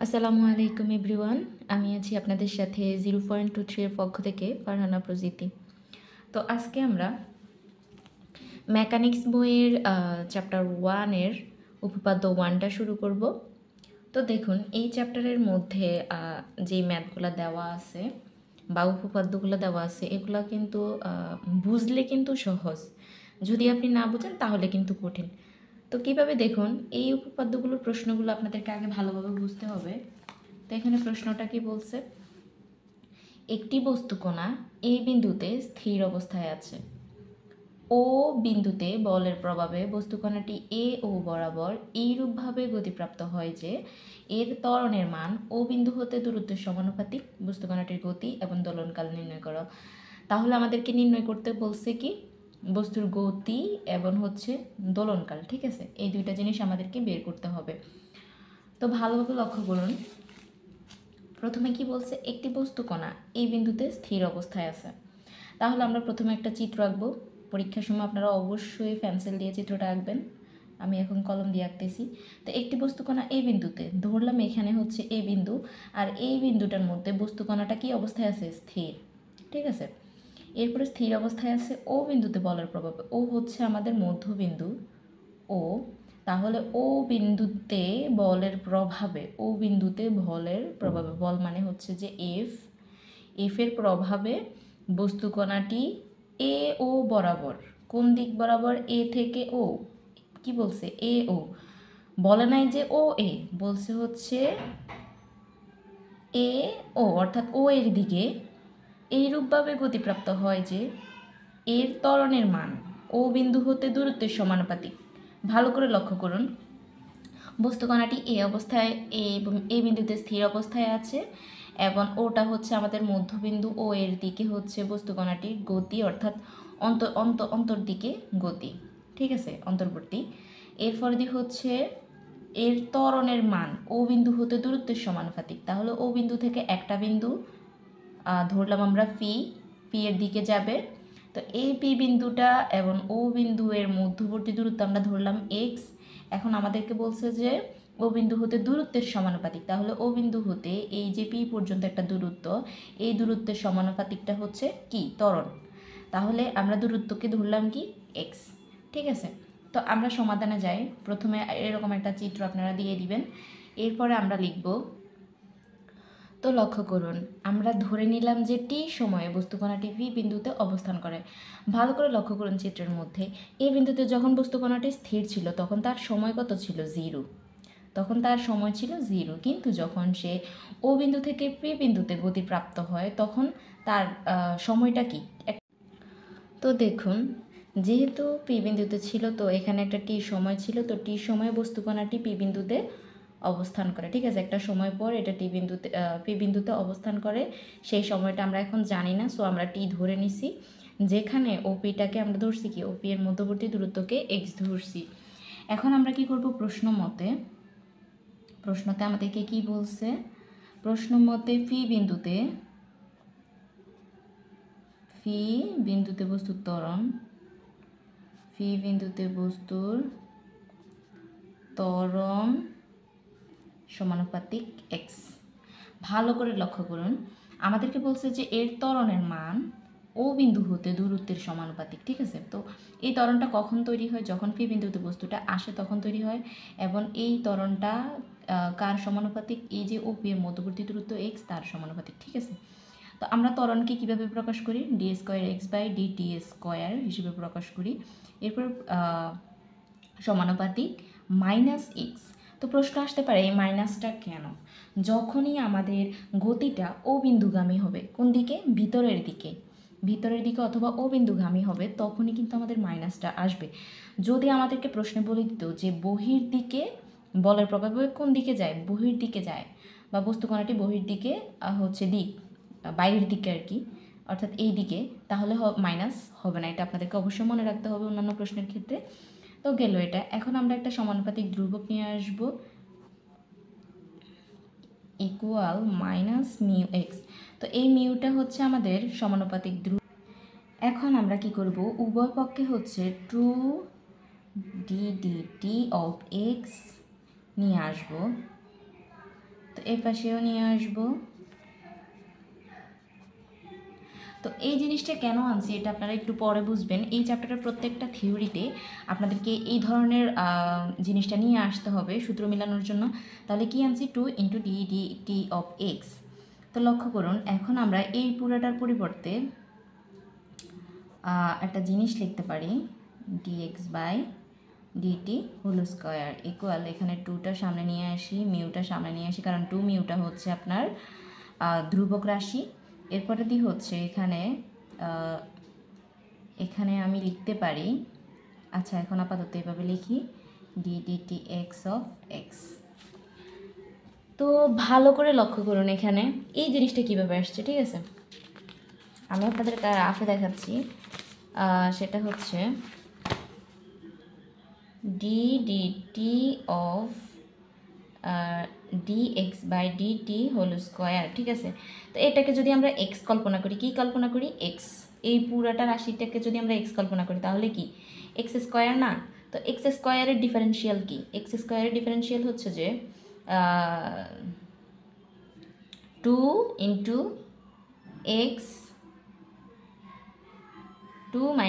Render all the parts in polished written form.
আসসালামু আলাইকুম এভরিওয়ান। আমি আছি আপনাদের সাথে 0.23 এর পক্ষ থেকে ফারহানা প্রজিতি। তো আজকে আমরা মেকানিক্স বইয়ের চ্যাপ্টার 1 এর উপপাদ্য 1টা শুরু করব। তো দেখুন এই চ্যাপ্টারের মধ্যে যেই ম্যাথগুলো দেওয়া আছে বা উপপাদ্যগুলো দেওয়া আছে এগুলো কিন্তু বুঝলে কিন্তু সহজ, যদি আপনি না বুঝেন তাহলে কিন্তু কঠিন। তো কীভাবে দেখুন, এই উপপাদ্যগুলোর প্রশ্নগুলো আপনাদেরকে আগে ভালোভাবে বুঝতে হবে। তো এখানে প্রশ্নটা কি বলছে, একটি বস্তুকণা এ বিন্দুতে স্থির অবস্থায় আছে। ও বিন্দুতে বলের প্রভাবে বস্তুকণাটি এ ও বরাবর এইরূপভাবে গতিপ্রাপ্ত হয় যে এর ত্বরণের মান ও বিন্দু হতে দূরত্বের সমানুপাতিক। বস্তুকণাটির গতি এবং দোলনকাল নির্ণয় করো। তাহলে আমাদেরকে নির্ণয় করতে বলছে কি, বস্তুর গতি এবং দোলনকাল। ঠিক আছে, এই দুইটা জিনিস আমাদেরকে বের করতে হবে। তো ভালোভাবে লক্ষ্য করুন, প্রথমে কি বলছে, একটি বস্তুকণা এই বিন্দুতে স্থির অবস্থায় আছে। তাহলে আমরা প্রথমে একটা চিত্র আঁকবো। পরীক্ষার সময় আপনারা অবশ্যই পেন্সিল দিয়ে চিত্রটা আঁকবেন, আমি এখন কলম দিয়ে আঁকতেছি। তো একটি বস্তুকণা এই বিন্দুতে, ধরলাম এখানে হচ্ছে এ বিন্দু, আর এই বিন্দুটার মধ্যে বস্তুকণাটা কি অবস্থায় আছে, স্থির। ঠিক আছে, এরপরে স্থির অবস্থায় আছে ও বিন্দুতে বলের প্রভাবে। ও হচ্ছে আমাদের মধ্যবিন্দু ও, তাহলে ও বিন্দুতে বলের প্রভাবে, ও বিন্দুতে বলের প্রভাবে, বল মানে হচ্ছে যে এফের প্রভাবে বস্তুকণাটি এ ও বরাবর, কোন দিক বরাবর, এ থেকে ও, কি বলছে, এ ও, বলে নাই যে ও এ, বলছে হচ্ছে এ ও, অর্থাৎ ও এর দিকে এইরূপভাবে গতিপ্রাপ্ত হয় যে এর ত্বরণের মান ও বিন্দু হতে দূরত্বের সমানুপাতিক। ভালো করে লক্ষ্য করুন, বস্তুকণাটি এ অবস্থায়, এ বিন্দুতে স্থির অবস্থায় আছে এবং ওটা হচ্ছে আমাদের মধ্যবিন্দু ও এর দিকে হচ্ছে বস্তুকণাটির গতি, অর্থাৎ অন্তর্দিকে গতি। ঠিক আছে, অন্তর্বর্তী। এরপর হচ্ছে এর ত্বরণের মান ও বিন্দু হতে দূরত্বের সমানুপাতিক। তাহলে ও বিন্দু থেকে একটা বিন্দু ধরলাম আমরা পি এর দিকে যাবে। তো এই পি বিন্দুটা এবং ও বিন্দু এর মধ্যবর্তী দূরত্ব আমরা ধরলাম এক্স। এখন আমাদেরকে বলছে যে ও বিন্দু হতে দূরত্বের সমানুপাতিক। তাহলে ও বিন্দু হতে এই যে পি পর্যন্ত একটা দূরত্ব, এই দূরত্বের সমানুপাতিকটা হচ্ছে কি, ত্বরণ। তাহলে আমরা দূরত্বকে ধরলাম কি, এক্স। ঠিক আছে, তো আমরা সমাধানে যাই। প্রথমে এরকম একটা চিত্র আপনারা দিয়ে দিবেন, এরপরে আমরা লিখব। তো লক্ষ্য করুন, আমরা ধরে নিলাম যে টি সময়ে বস্তুকণাটি ভি বিন্দুতে অবস্থান করে। ভালো করে লক্ষ্য করুন চিত্রের মধ্যে, এই বিন্দুতে যখন বস্তুকণাটি স্থির ছিল তখন তার সময় কত ছিল, 0। তখন তার সময় ছিল 0, কিন্তু যখন সে ও বিন্দু থেকে পি বিন্দুতে গতিপ্রাপ্ত হয় তখন তার সময়টা কি। তো দেখুন, যেহেতু পি বিন্দুতে ছিল তো এখানে একটা টি সময় ছিল, তো টি সময়ে বস্তুকণাটি পি বিন্দুতে অবস্থান করে। ঠিক আছে, একটা সময় পর এটা পি বিন্দুতে অবস্থান করে। সেই সময়টা আমরা এখন জানি না, সো আমরা টি ধরে নিছি, যেখানে ওপিটাকে আমরা ধরছি কি, ওপি এর মধ্যবর্তী দূরত্বকে এক্স ধরছি। এখন আমরা কি করব, প্রশ্নতে আমাদেরকে কি বলছে, প্রশ্ন মতে পি বিন্দুতে বস্তুর ত্বরণ, পি বিন্দুতে বস্তুর ত্বরণ সমানুপাতিক এক্স। ভালো করে লক্ষ্য করুন, আমাদেরকে বলছে যে এর ত্বরণের মান ও বিন্দু হতে দূরত্বের সমানুপাতিক। ঠিক আছে, তো এই ত্বরণটা কখন তৈরি হয়, যখন পি বিন্দুতে বস্তুটা আসে তখন তৈরি হয়। এবং এই ত্বরণটা কার সমানুপাতিক, এই যে ও পি এর মধ্যবর্তী দূরত্ব এক্স তার সমানুপাতিক। ঠিক আছে, তো আমরা ত্বরণকে কীভাবে প্রকাশ করি, d square x by dt square হিসেবে প্রকাশ করি। এরপর সমানুপাতিক মাইনাস এক্স। তো প্রশ্ন আসতে পারে এই মাইনাসটা কেন, যখনই আমাদের গতিটা ও বিন্দুগামী হবে, কোন দিকে, ভিতরের দিকে অথবা ও বিন্দুগামী হবে, তখনই কিন্তু আমাদের মাইনাসটা আসবে। যদি আমাদেরকে প্রশ্নে বলে দিত যে বহির দিকে বলের প্রভাবে কোন দিকে যায়, বহির দিকে যায়, বা বস্তুকণাটি বহির দিকে দিক, বাইরের দিকে আর কি, অর্থাৎ এই দিকে, তাহলে মাইনাস হবে না। এটা আপনাদেরকে অবশ্যই মনে রাখতে হবে অন্যান্য প্রশ্নের ক্ষেত্রে। তো গেল এটা। এখন আমরা একটা সমানুপাতিক ধ্রুবক নিয়ে আসব, ইকুয়াল মাইনাস মিউ এক্স। তো এই মিউটা হচ্ছে আমাদের সমানুপাতিক ধ্রুবক। এখন আমরা কি করব, উভয় পক্ষে হচ্ছে 2 d dt অফ এক্স নিয়ে আসব। তো এই পাশেও নিয়ে আসবো। তো এই জিনিসটা কেন আনছি এটা আপনারা একটু পরে বুঝবেন। এই চ্যাপ্টারের প্রত্যেকটা থিওরিতে আপনাদেরকে এই ধরনের জিনিসটা নিয়ে আসতে হবে সূত্র মেলানোর জন্য। তাহলে কি আনছি, 2 × dt অফ x। তো লক্ষ্য করুন, এখন আমরা এই পুরাটার পরিবর্তে একটা জিনিস লিখতে পারি, dx/dt হোল স্কোয়ার ইকুয়াল, এখানে 2টা সামনে নিয়ে আসি, মিউটা সামনে নিয়ে আসি, কারণ 2 মিউটা হচ্ছে আপনার ধ্রুবক রাশি। এরপরে দিয়ে হচ্ছে এখানে আমি লিখতে পারি, আচ্ছা এখন আপাতত এভাবে লিখি, dt x অফ x। তো ভালো করে লক্ষ্য করুন এখানে এই জিনিসটা কীভাবে আসছে, ঠিক আছে। আমি আপনাদের গ্রাফে দেখাচ্ছি, সেটা হচ্ছে ddt of dx/dt whole square, ঠিক আছে। তো এটাকে যদি আমরা x কল্পনা করি, কি কল্পনা করি, x, এই পুরাটা রাশিটাকে যদি আমরা x কল্পনা করি তাহলে কি x স্কোয়ার না। তো x স্কোয়ারের ডিফারেন্সিয়াল কি, x স্কোয়ারের ডিফারেন্সিয়াল হচ্ছে যে 2 × x 2 -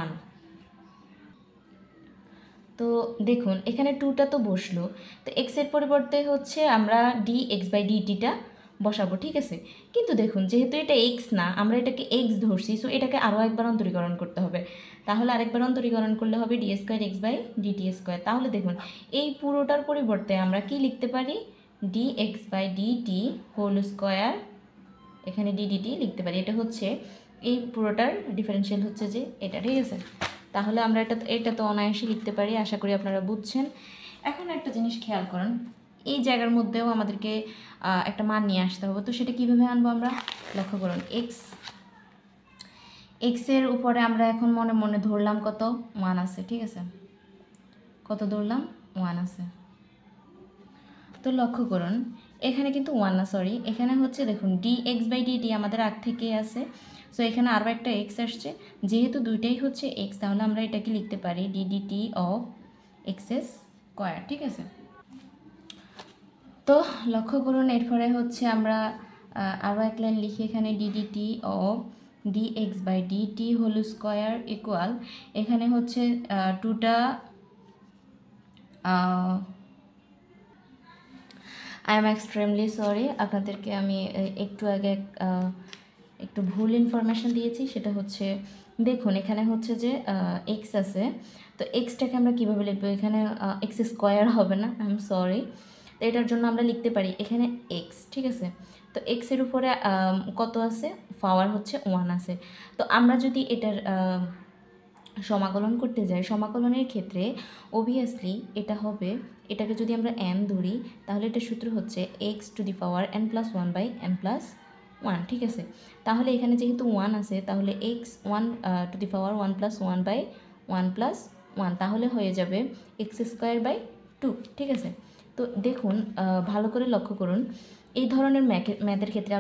1। তো দেখুন এখানে 2টা তো বসলো, তো এক্সের পরিবর্তে হচ্ছে আমরা dx/dtটা বসাবো, ঠিক আছে। কিন্তু দেখুন যেহেতু এটা এক্স না, আমরা এটাকে এক্স ধরছি, সো এটাকে আরও একবার অন্তরীকরণ করতে হবে। তাহলে আরেকবার অন্তরীকরণ করলে হবে d²x/dt²। তাহলে দেখুন এই পুরোটার পরিবর্তে আমরা কি লিখতে পারি, dx/dt হোল স্কোয়ার, এখানে ddt লিখতে পারি। এটা হচ্ছে এই পুরোটার ডিফারেন্সিয়াল হচ্ছে যে এটা, ঠিক আছে। তাহলে আমরা এটা তো অনায়াসে লিখতে পারি, আশা করি আপনারা বুঝছেন। এখন একটা জিনিস খেয়াল করেন, এই জায়গার মধ্যেও আমাদেরকে একটা মান নিয়ে আসতে হবে। তো সেটা কীভাবে আনবো আমরা, লক্ষ্য করুন, এক্সের উপরে আমরা এখন মনে মনে ধরলাম কত, 1 আছে, ঠিক আছে। কত ধরলাম, 1 আছে। তো লক্ষ্য করুন এখানে কিন্তু 1 না, সরি, এখানে হচ্ছে দেখুন dx/dt আমাদের আগ থেকে আছে, সো এখানে আরও একটা এক্স আসছে, যেহেতু দুইটাই হচ্ছে এক্স, তাহলে আমরা এটাকে লিখতে পারি ddt অফ x², ঠিক আছে। তো লক্ষ্য করুন এরপরে হচ্ছে আমরা আরও এক লাইন লিখি এখানে, ddt of dx/dt whole square equal, এখানে হচ্ছে 2টা আই এম এক্সট্রিমলি সরি, আপনাদেরকে আমি একটু আগে একটু ভুল ইনফরমেশান দিয়েছি। সেটা হচ্ছে দেখুন এখানে হচ্ছে যে এক্স আছে, তো এক্সটাকে আমরা কীভাবে লিখবো, এখানে x² হবে না, আই এম সরি। তো এটার জন্য আমরা লিখতে পারি এখানে এক্স, ঠিক আছে। তো এক্সের উপরে কত আছে, পাওয়ার হচ্ছে 1 আছে। তো আমরা যদি এটার সমাকলন করতে যাই, সমাকলনের ক্ষেত্রে অবভিয়াসলি এটা হবে, এটাকে যদি আমরা n ধরি তাহলে এটা সূত্র হচ্ছে x⁴n+1/n+1, ঠিক আছে। তাহলে এখানে যেহেতু 1 আছে, তাহলে x1⁴1+1/1+1, তাহলে হয়ে যাবে x²/2, ঠিক আছে। তো দেখুন ভালো করে লক্ষ্য করুন, এই ধরনের ম্যাথের ক্ষেত্রে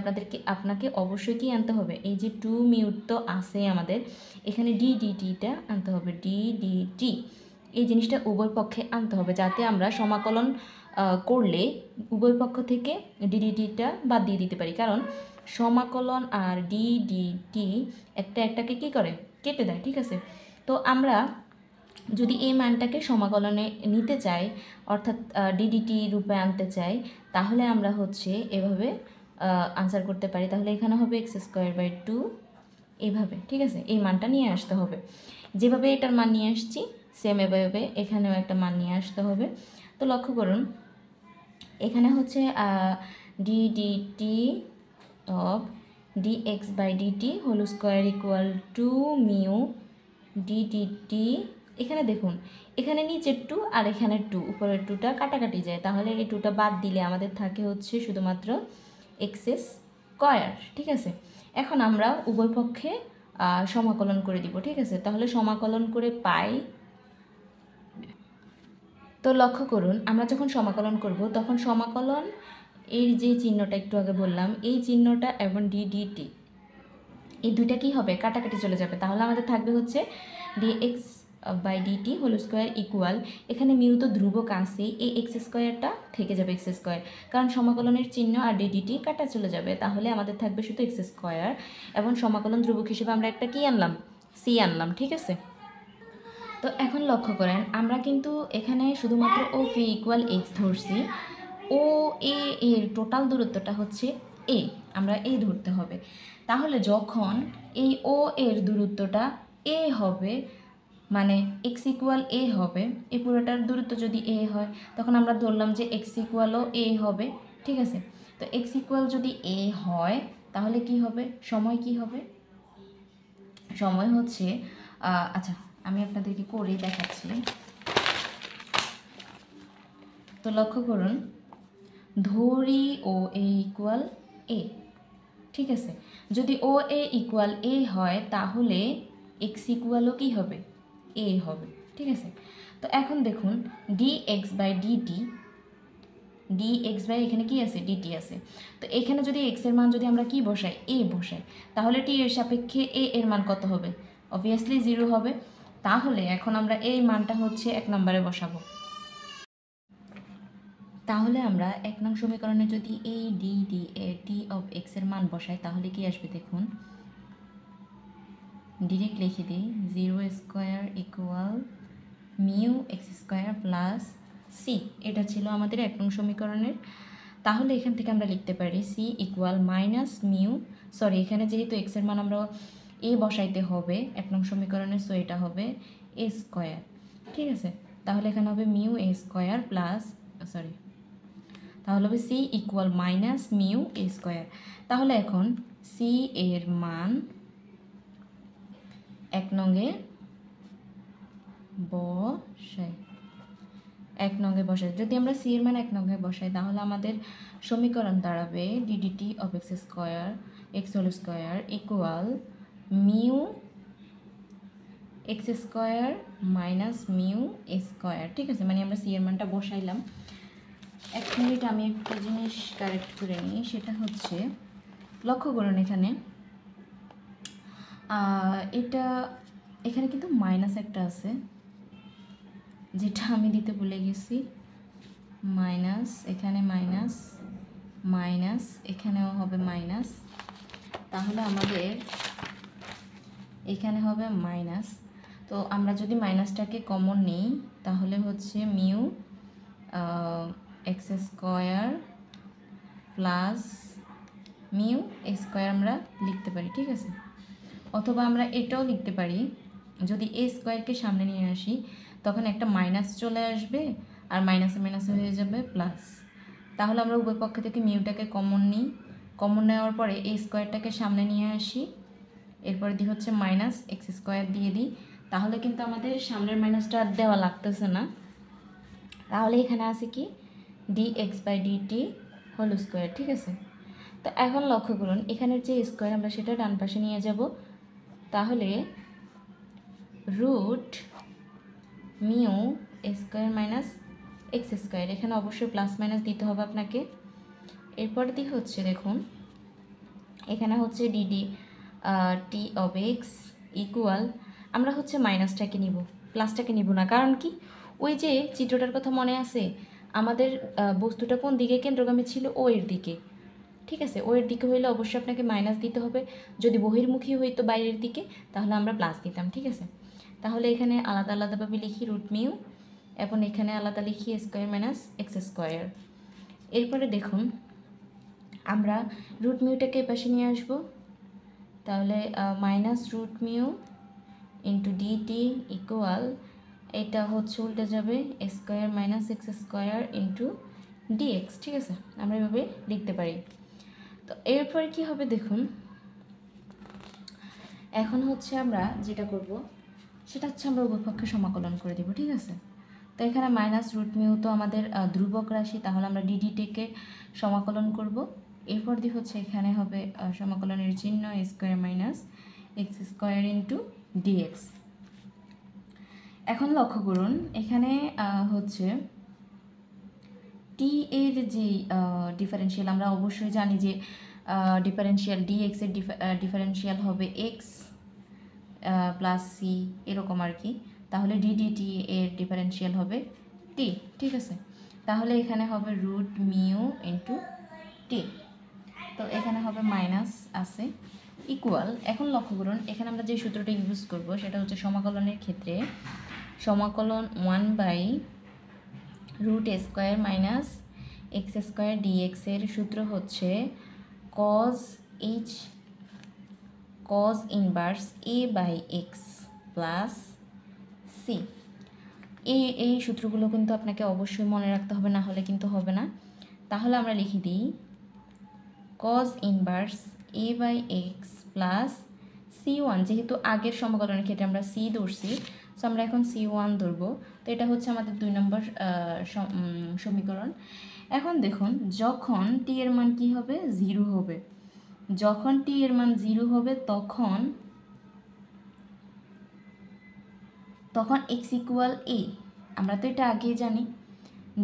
আপনাকে অবশ্যই কি আনতে হবে, এই যে 2 মিউট তো আছে আমাদের, এখানে ddt আনতে হবে, ddt এই জিনিসটা উভয় পক্ষে আনতে হবে, যাতে আমরা সমাকলন করলে উভয় পক্ষ থেকে ddt বাদ দিয়ে দিতে পারি, কারণ সমাকলন আর ddt একটাকে কি করে, কেটে দেয়, ঠিক আছে। তো আমরা যদি এই মানটাকে সমাকলনে নিতে চাই, অর্থাৎ ddt রূপে আনতে চাই, তাহলে আমরা হচ্ছে এভাবে আনসার করতে পারি। তাহলে এখানে হবে x²/2 এইভাবে, ঠিক আছে। এই মানটা নিয়ে আসতে হবে, যেভাবে এটার মান নিয়ে আসছি সেম এভাবে এখানেও একটা মান নিয়ে আসতে হবে। তো লক্ষ্য করুন এখানে হচ্ছে ddt of dx/dt whole square equal 2 mu ddt, এখানে দেখুন এখানে নিচে 2 আর এখানে 2, উপরের 2টা কাটাকাটি যায়, তাহলে এই 2টা বাদ দিলে আমাদের থাকে হচ্ছে শুধুমাত্র x², ঠিক আছে। এখন আমরা উভয় পক্ষে সমাকলন করে দিব, ঠিক আছে। তাহলে সমাকলন করে পাই, তো লক্ষ্য করুন আমরা যখন সমাকলন করব তখন সমাকলন এর যে চিহ্নটা একটু আগে বললাম, এই চিহ্নটা এবং ddt এই দুইটা কি হবে, কাটাকাটি চলে যাবে, তাহলে আমাদের থাকবে হচ্ছে by dt whole square equal, এখানে মিউ তো ধ্রুবক আছে, এই এক্স স্কোয়ারটা থেকে যাবে এক্স স্কোয়ার, কারণ সমাকলনের চিহ্ন আর ডিডিটি কাটা চলে যাবে, তাহলে আমাদের থাকবে শুধু এক্স স্কোয়ার, এবং সমাকলন ধ্রুবক হিসেবে আমরা একটা কি আনলাম, সি আনলাম, ঠিক আছে। তো এখন লক্ষ্য করেন আমরা কিন্তু এখানে শুধুমাত্র ও ভি ইকুয়াল এক্স ধরছি, ও এ এর টোটাল দূরত্বটা হচ্ছে এ, আমরা এ ধরতে হবে। তাহলে যখন এই ও এর দূরত্বটা এ হবে, মানে এক্স ইকুয়াল এ হবে, এই পুরোটার দূরত্ব যদি এ হয়, তখন আমরা ধরলাম যে এক্স ইকুয়ালও এ হবে, ঠিক আছে। তো এক্স ইকুয়াল যদি এ হয় তাহলে কি হবে, সময় কি হবে, সময় হচ্ছে আচ্ছা আমি আপনাদেরকে করে দেখাচ্ছি। তো লক্ষ্য করুন, ধরি ও এ ইকুয়াল এ, ঠিক আছে। যদি ও এ ইকুয়াল এ হয় তাহলে এক্স ইকুয়ালও কী হবে, এ হবে, ঠিক আছে। তো এখন দেখুন d x by dt, d x by এখানে কি আছে, ডিটি আছে। তো এখানে যদি এক্সের মান যদি আমরা কি বসাই, এ বসাই, তাহলে টি এর সাপেক্ষে এ এর মান কত হবে, অবভিয়াসলি 0 হবে। তাহলে এখন আমরা এই মানটা হচ্ছে 1 নম্বরে বসাবো। তাহলে আমরা 1 নং সমীকরণে যদি এই D D A T of এক্সের মান বসাই তাহলে কি আসবে দেখুন, ডিরেক্ট লিখে দিই 0 square equal mu x square plus c, এটা ছিল আমাদের 1 নং সমীকরণের। তাহলে এখান থেকে আমরা লিখতে পারি c equal minus mu, sorry এখানে যেহেতু এক্সের মান আমরা এ বসাইতে হবে 1 নং সমীকরণের, সো এটা হবে এ স্কোয়ার, ঠিক আছে। তাহলে এখানে হবে mu a square plus, sorry তাহলে হবে c equal minus mu a square. তাহলে এখন সি এর মান 1 নঙ্গে বসাই, 1 নঙ্গে বসাই, যদি আমরা সি এর মান 1 নঙ্গে বসাই তাহলে আমাদের সমীকরণ দাঁড়াবে ddt of x square x whole square equal mu x square minus mu a square, ঠিক আছে। মানে আমরা সি এর মানটা বসাইলাম। 1 মিনিট আমি একটা জিনিস কারেক্ট করে নিই, সেটা হচ্ছে লক্ষ্য করুন এখানে এটা এখানে কিন্তু মাইনাস একটা আছে, যেটা আমি দিতে ভুলে গেছি, মাইনাস, এখানে মাইনাস, মাইনাস এখানেও হবে মাইনাস, তাহলে আমাদের এখানে হবে মাইনাস। তো আমরা যদি মাইনাসটাকে কমন নিই তাহলে হচ্ছে mu x square plus mu square আমরা লিখতে পারি, ঠিক আছে। অথবা আমরা এটাও লিখতে পারি, যদি এ স্কোয়ারকে সামনে নিয়ে আসি তখন একটা মাইনাস চলে আসবে আর মাইনাসে মাইনাসে হয়ে যাবে প্লাস। তাহলে আমরা উভয় পক্ষ থেকে মিউটাকে কমন নিই, কমন নেওয়ার পরে এ স্কোয়ারটাকে সামনে নিয়ে আসি, এরপর দিই হচ্ছে মাইনাস এক্স স্কোয়ার দিয়ে দিই, তাহলে কিন্তু আমাদের সামনের মাইনাসটা আর দেওয়া লাগতেছে না। তাহলে এখানে আছে কি d x by dt whole square, ঠিক আছে। তো এখন লক্ষ্য করুন এখানের যে স্কোয়ার আমরা সেটা ডান পাশে নিয়ে যাব, তাহলে root mu square minus x square, এখানে অবশ্যই প্লাস মাইনাস দিতে হবে আপনাকে। এরপর দিয়ে হচ্ছে দেখুন এখানে হচ্ছে DD T of x equal, আমরা হচ্ছে মাইনাসটাকে নিব, প্লাসটাকে নিব না, কারণ কি ওই যে চিত্রটার কথা মনে আছে, আমাদের বস্তুটা কোন দিকে কেন্দ্রগামী ছিল, ও এর দিকে, ঠিক আছে। ও এর দিকে হইলে অবশ্যই আপনাকে মাইনাস দিতে হবে, যদি বহির্মুখী হইতো বাইরের দিকে তাহলে আমরা প্লাস দিতাম, ঠিক আছে। তাহলে এখানে আলাদা আলাদাভাবে লিখি রুট মিউ, এবং এখানে আলাদা লিখি স্কোয়ার মাইনাস এক্স স্কোয়ার। এরপরে দেখুন আমরা রুট মিউটাকে পাশে নিয়ে আসবো, তাহলে minus root mu into dt equal, এটা হচ্ছে উল্টে যাবে square minus x square into dx, ঠিক আছে। আমরা এভাবে লিখতে পারি। তো এরপরে কি হবে দেখুন, এখন হচ্ছে আমরা যেটা করব সেটা হচ্ছে আমরা উভয়পক্ষে সমাকলন করে দেব, ঠিক আছে। তো এখানে মাইনাস রুট মিউ তো আমাদের ধ্রুবক রাশি, তাহলে আমরা ডিডিটিকে সমাকলন করব। এরপর দিয়ে হচ্ছে এখানে হবে সমাকলনের চিহ্ন square minus x square into dx. এখন লক্ষ্য করুন এখানে হচ্ছে টি এর যে ডিফারেন্সিয়াল, আমরা অবশ্যই জানি যে ডিফারেন্সিয়াল ডিএক্স এর ডিফারেন্সিয়াল হবে এক্স প্লাস সি, এরকম আর কি। তাহলে ডিডিটি এর ডিফারেন্সিয়াল হবে টি, ঠিক আছে। তাহলে এখানে হবে রুট মিউ ইন্টু টি, তো এখানে হবে মাইনাস আছে ইকুয়াল। এখন লক্ষ্য করুন এখানে আমরা যে সূত্রটা ইউজ করব সেটা হচ্ছে সমাকলনের ক্ষেত্রে সমাকলন 1/√a² মাইনাস x² dx এর সূত্র হচ্ছে cos inverse a/x plus C. এই সূত্রগুলো কিন্তু আপনাকে অবশ্যই মনে রাখতে হবে, না হলে কিন্তু হবে না। তাহলে আমরা লিখে দিই cos inverse a/x plus c1, যেহেতু আগের সমাকলনের ক্ষেত্রে আমরা c ধরছি, সো আমরা এখন c1 ধরবো। তো এটা হচ্ছে আমাদের 2 নম্বর সমীকরণ। এখন দেখুন যখন t এর মান কি হবে 0 হবে, যখন t এর মান 0 হবে তখন x ইকুয়াল a। আমরা তো এটা আগেই জানি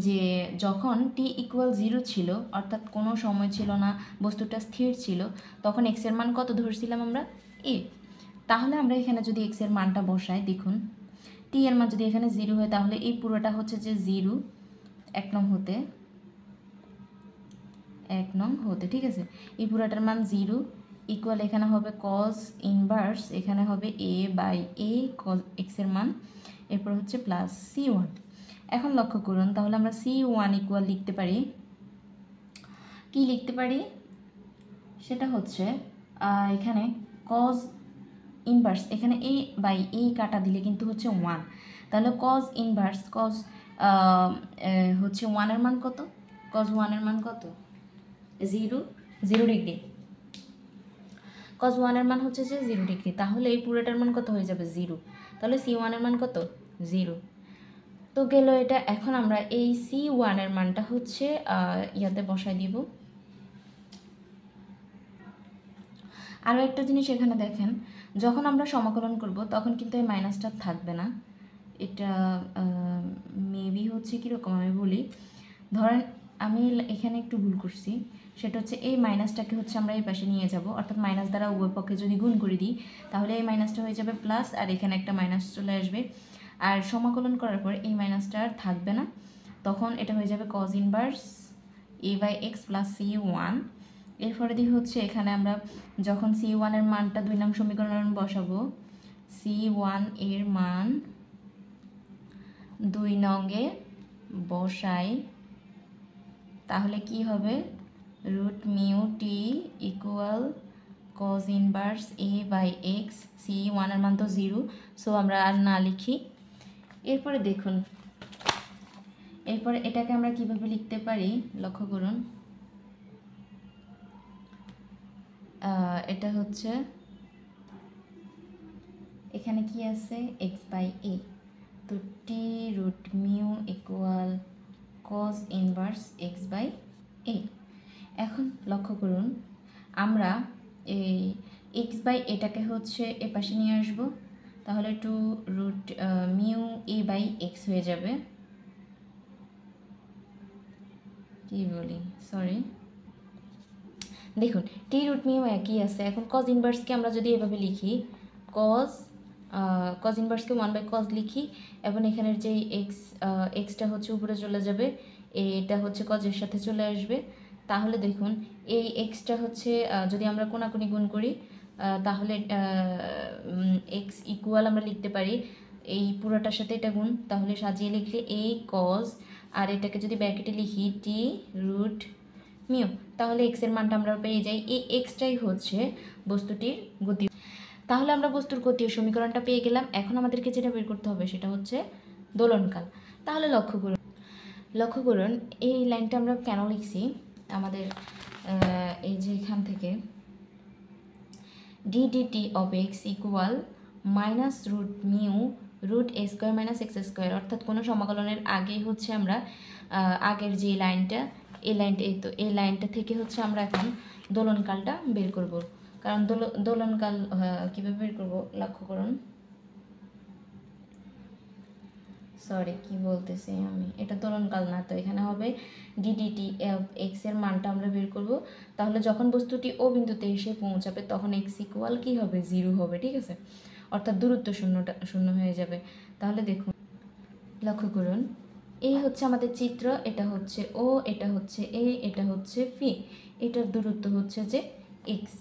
যে যখন t ইকুয়াল 0 ছিল, অর্থাৎ কোনো সময় ছিল না, বস্তুটা স্থির ছিল, তখন x এর মান কত ধরছিলাম আমরা a। তাহলে আমরা এখানে যদি x এর মানটা বসাই, দেখুন t এর মান যদি এখানে 0 হয় তাহলে এই পুরোটা হচ্ছে যে 0 এক নং হতে, ঠিক আছে। এই পুরোটার মান 0 ইকুয়াল এখানে হবে cos ইনভার্স, এখানে হবে a/a cos x এর মান, এরপর হচ্ছে প্লাস c1। এখন লক্ষ্য করুন তাহলে আমরা c1 ইকুয়াল লিখতে পারি, কি লিখতে পারি সেটা হচ্ছে এখানে cos ইনভার্স, এখানে a/a কাটা দিলে কিন্তু হচ্ছে 1, তাহলে cos ইনভার্স হচ্ছে 1 এর মান কত, cos 1 এর মান কত 0 ডিগ্রি, cos 1 এর মান হচ্ছে যে 0 ডিগ্রি। তাহলে এই পুরোটার মান কত হয়ে যাবে 0, তাহলে c1 এর মান কত 0 তো গেল এটা। এখন আমরা এই c1 এর মানটা হচ্ছে ইয়াতে বসাই দিব। আরও একটা জিনিস এখানে দেখেন, যখন আমরা সমাকলন করব তখন কিন্তু এই মাইনাসটা থাকবে না। এটা মেবি হচ্ছে কীরকম আমি বলি, ধরেন আমি এখানে একটু ভুল করছি, সেটা হচ্ছে এই মাইনাসটাকে হচ্ছে আমরা এই পাশে নিয়ে যাব, অর্থাৎ মাইনাস দ্বারা উভয় পক্ষে যদি গুণ করে দিই তাহলে এই মাইনাসটা হয়ে যাবে প্লাস, আর এখানে একটা মাইনাস চলে আসবে, আর সমাকলন করার পর এই মাইনাসটা আর থাকবে না, তখন এটা হয়ে যাবে cos inverse a/x plus c1। এরপরে দিয়ে হচ্ছে এখানে আমরা যখন c1 এর মানটা 2 নং সমীকরণ বসাবো, c1 এর মান 2 নংয়ে বসাই, তাহলে কি হবে root mu t equal cos inverse a/x, c1 এর মান তো 0, সো আমরা আর না লিখি। এরপরে দেখুন এরপরে এটাকে আমরা কিভাবে লিখতে পারি লক্ষ্য করুন, এটা হচ্ছে এখানে কি আছে x/a, তো t root mu equal cos inverse x/a। এখন লক্ষ্য করুন আমরা এই x/aটাকে হচ্ছে এ পাশে নিয়ে আসবো, তাহলে 2 রুট মিউ a/x হয়ে যাবে, কি বলি সরি, দেখুন টি রুট মিউ একই আছে। এখন cos ইনভার্সকে আমরা যদি এভাবে লিখি, cos ইনভার্সকে 1/cos লিখি, এবং এখানের যে এক্সটা হচ্ছে উপরে চলে যাবে, এটা হচ্ছে cos এর সাথে চলে আসবে। তাহলে দেখুন এই এক্সটা হচ্ছে যদি আমরা কোনাকুনি গুণ করি তাহলে এক্স ইকুয়াল আমরা লিখতে পারি এই পুরোটার সাথে এটা গুণ, তাহলে সাজিয়ে লিখলে এই cos, আর এটাকে যদি ব্র্যাকেটে লিখি টি রুট মিউ, তাহলে এক্স এর মানটা আমরা পেয়ে যাই। এই এক্সটাই হচ্ছে বস্তুটির গতি। তাহলে আমরা বস্তুর গতীয় সমীকরণটা পেয়ে গেলাম। এখন আমাদেরকে যেটা বের করতে হবে সেটা হচ্ছে দোলনকাল। তাহলে লক্ষ্য করুন এই লাইনটা আমরা কেন লিখছি, আমাদের এই যে এখান থেকে ddt of x equal minus root mu root a² minus x², অর্থাৎ কোনো সমাকলনের আগেই হচ্ছে আমরা আগের যে লাইনটা এই লাইনটা থেকে হচ্ছে আমরা এখন দোলনকালটা বের করব। কারণ দোলনকাল কীভাবে বের করব লক্ষ্য করুন, সরি কি বলতেছি আমি, এটা দোলনকাল না, তো এখানে হবে ডিডিটি এক্স এর মানটা আমরা বের করব। তাহলে যখন বস্তুটি ও বিন্দুতে এসে পৌঁছাবে তখন এক্স ইকুয়াল কী হবে 0 হবে, ঠিক আছে, অর্থাৎ দূরত্ব শূন্য হয়ে যাবে। তাহলে দেখুন, লক্ষ্য করুন, এই হচ্ছে আমাদের চিত্র, এটা হচ্ছে ও, এটা হচ্ছে এ, এটা হচ্ছে ফি, এটার দূরত্ব হচ্ছে যে এক্স।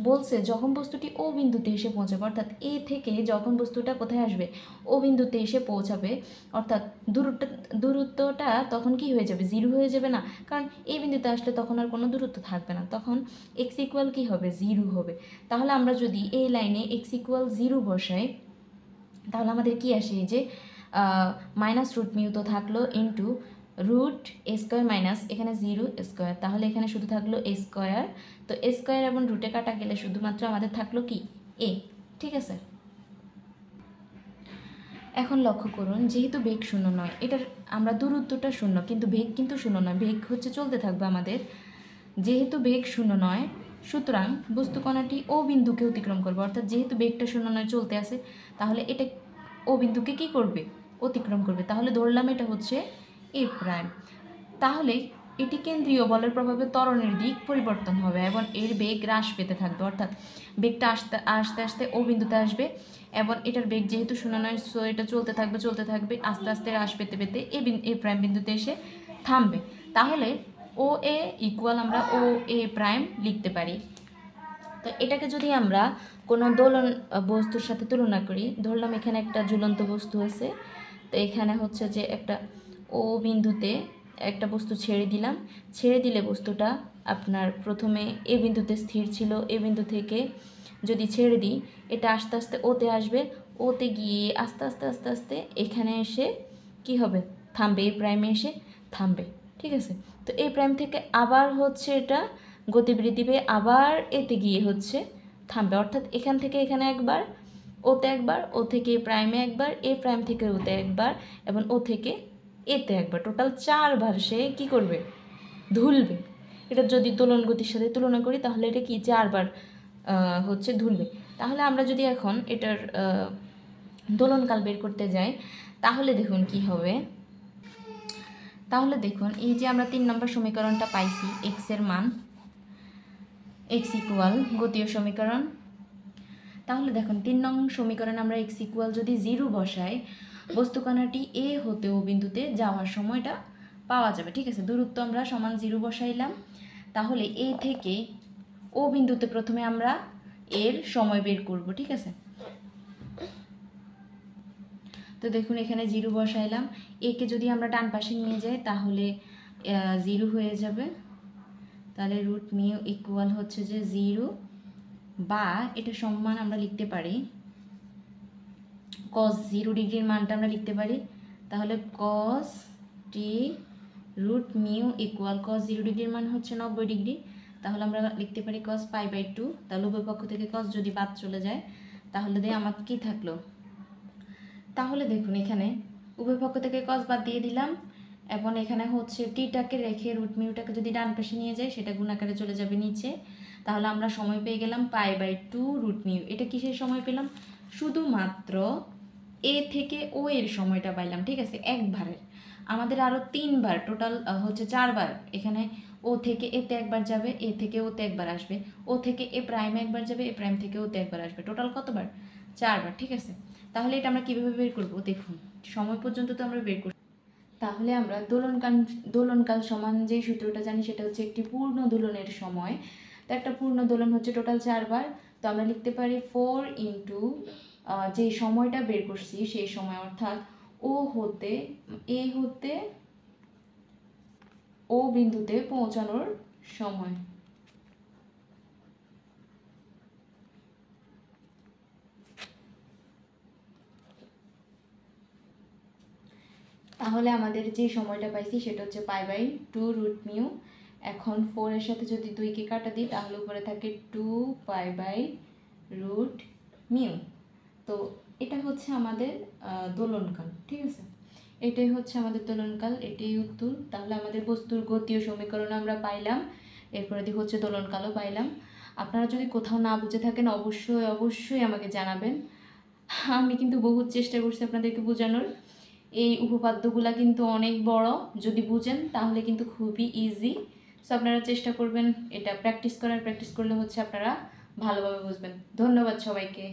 বলছে যখন বস্তুটি ও বিন্দুতে এসে পৌঁছাবে, অর্থাৎ এ থেকে যখন বস্তুটা কোথায় আসবে, ও বিন্দুতে এসে পৌঁছাবে, অর্থাৎ দূরত্বটা তখন কি হয়ে যাবে, জিরো হয়ে যাবে না, কারণ এই বিন্দুতে আসলে তখন আর কোনো দূরত্ব থাকবে না, তখন এক্স ইকুয়াল কী হবে, জিরো হবে। তাহলে আমরা যদি এই লাইনে এক্স ইকুয়াল জিরো বসাই, তাহলে আমাদের কি আসে, এই যে মাইনাস রুট মিউ তো থাকলো ইন্টু রুট এ স্কোয়ার মাইনাস এখানে জিরো স্কোয়ার, তাহলে এখানে শুধু থাকলো এ স্কোয়ার। তো এ স্কোয়ার এবং রুটে কাটা গেলে শুধুমাত্র আমাদের থাকলো কি, এ। ঠিক আছে, এখন লক্ষ্য করুন, যেহেতু বেগ শূন্য নয়, এটার আমরা দূরত্বটা শূন্য, কিন্তু বেগ কিন্তু শূন্য নয়, বেগ হচ্ছে চলতে থাকবে আমাদের। যেহেতু বেগ শূন্য নয়, সুতরাং বস্তুকণাটি ও বিন্দুকে অতিক্রম করবে, অর্থাৎ যেহেতু বেগটা শূন্য নয়, চলতে আসে, তাহলে এটা ও বিন্দুকে কী করবে, অতিক্রম করবে। তাহলে ধরলাম এটা হচ্ছে এ প্রাইম। তাহলে এটি কেন্দ্রীয় বলের প্রভাবে ত্বরণের দিক পরিবর্তন হবে এবং এর বেগ হ্রাস পেতে থাকবে, অর্থাৎ বেগটা আস্তে আস্তে আস্তে ও বিন্দুতে আসবে এবং এটার বেগ যেহেতু শূন্য নয়, সো এটা চলতে থাকবে আস্তে আস্তে হ্রাস পেতে পেতে এ প্রাইম বিন্দুতে এসে থামবে। তাহলে ও এ ইকুয়াল আমরা ও এ প্রাইম লিখতে পারি। তো এটাকে যদি আমরা কোনো দোলন বস্তুর সাথে তুলনা করি, ধরলাম এখানে একটা ঝুলন্ত বস্তু আছে, তো এখানে হচ্ছে যে একটা ও বিন্দুতে একটা বস্তু ছেড়ে দিলে বস্তুটা আপনার প্রথমে এ বিন্দুতে স্থির ছিল, এ বিন্দু থেকে যদি ছেড়ে দিই, এটা আস্তে আস্তে ওতে আসবে, ওতে গিয়ে আস্তে আস্তে আস্তে আস্তে এখানে এসে কি হবে, থামবে, এ প্রাইমে এসে থামবে। ঠিক আছে, তো এ প্রাইম থেকে আবার হচ্ছে এটা গতিবৃদ্ধি পেয়ে আবার এতে গিয়ে হচ্ছে থামবে, অর্থাৎ এখান থেকে এখানে একবার, ওতে একবার, ও থেকে এ প্রাইমে একবার, এ প্রাইম থেকে ওতে একবার এবং ও থেকে এতে একবার, টোটাল 4 বার সে কী করবে, ধুলবে। এটা যদি দোলন গতির সাথে তুলনা করি তাহলে এটা কি 4 বার হচ্ছে ধুলবে। তাহলে আমরা যদি এখন এটার দোলনকাল বের করতে যাই, তাহলে দেখুন কি হবে। তাহলে দেখুন, এই যে আমরা 3 নম্বর সমীকরণটা পাইছি, এক্সের মান, এক্স ইকুয়াল গতীয় সমীকরণ। তাহলে দেখুন 3 নং সমীকরণে আমরা এক্স ইকুয়াল যদি 0 বসাই, বস্তুকণাটি এ হতে ও বিন্দুতে যাওয়ার সময়টা পাওয়া যাবে। ঠিক আছে, দূরত্ব আমরা সমান 0 বসাইলাম। তাহলে এ থেকে ও বিন্দুতে প্রথমে আমরা এর সময় বের করব। ঠিক আছে, তো দেখুন এখানে 0 বসাইলাম, একে যদি আমরা ডান পাশে নিয়ে যাই তাহলে 0 হয়ে যাবে। তাহলে রুট মিউ ইকুয়াল হচ্ছে যে 0, বা এটা সমান আমরা লিখতে পারি cos 0 ডিগ্রির মানটা আমরা লিখতে পারি। তাহলে cos t root mu equal cos 0 ডিগ্রির মান হচ্ছে 90 ডিগ্রি, তাহলে আমরা লিখতে পারি cos π/2। তাহলে উভয় পক্ষ থেকে cos যদি বাদ চলে যায় তাহলে দিয়ে আমার কি থাকলো, তাহলে দেখুন এখানে উভয় পক্ষ থেকে cos বাদ দিয়ে দিলাম এবং এখানে হচ্ছে টিটাকে রেখে রুট মিউটাকে যদি ডান পাশে নিয়ে যাই সেটা গুণাকারে চলে যাবে নিচে। তাহলে আমরা সময় পেয়ে গেলাম π/2 রুট মিউ। এটা কিসের সময় পেলাম, শুধুমাত্র এ থেকে ও এর সময়টা পাইলাম। ঠিক আছে, একবারের, আমাদের আরও 3 বার, টোটাল হচ্ছে 4 বার, এখানে ও থেকে এতে একবার যাবে, এ থেকে ওতে একবার আসবে, ও থেকে এ প্রাইমে একবার যাবে, এ প্রাইম থেকে ওতে একবার আসবে, টোটাল কতবার, 4 বার। ঠিক আছে, তাহলে এটা আমরা কীভাবে বের করব, দেখুন সময় পর্যন্ত তো আমরা বের করব। তাহলে আমরা দোলনকাল সমান যে সূত্রটা জানি সেটা হচ্ছে একটি পূর্ণ দোলনের সময়। তো একটা পূর্ণ দোলন হচ্ছে টোটাল 4 বার, তো আমরা লিখতে পারি 4 ইন্টু যে সময়টা বের করছি সেই সময়, অর্থাৎ এ হতে ও বিন্দুতে পৌঁছানোর সময়। তাহলে আমাদের যে সময়টা পাইছি সেটা হচ্ছে π/2 রুট মিউ। এখন 4 এর সাথে যদি 2কে কাটা দিই তাহলে উপরে থাকে 2 π/রুট মিউ। তো এটা হচ্ছে আমাদের দোলনকাল। ঠিক আছে, এটাই হচ্ছে আমাদের দোলনকাল, এটাই উত্তর। তাহলে আমাদের বস্তুর গতীয় সমীকরণ আমরা পাইলাম, এরপরে দিকে হচ্ছে দোলনকালও পাইলাম। আপনারা যদি কোথাও না বুঝে থাকেন অবশ্যই অবশ্যই আমাকে জানাবেন। আমি কিন্তু বহুত চেষ্টা করছি আপনাদেরকে বোঝানোর। এই উপপাদ্যগুলা কিন্তু অনেক বড়, যদি বুঝেন তাহলে কিন্তু খুবই ইজি। সো আপনারা চেষ্টা করবেন এটা প্র্যাকটিস করলে হচ্ছে আপনারা ভালোভাবে বুঝবেন। ধন্যবাদ সবাইকে।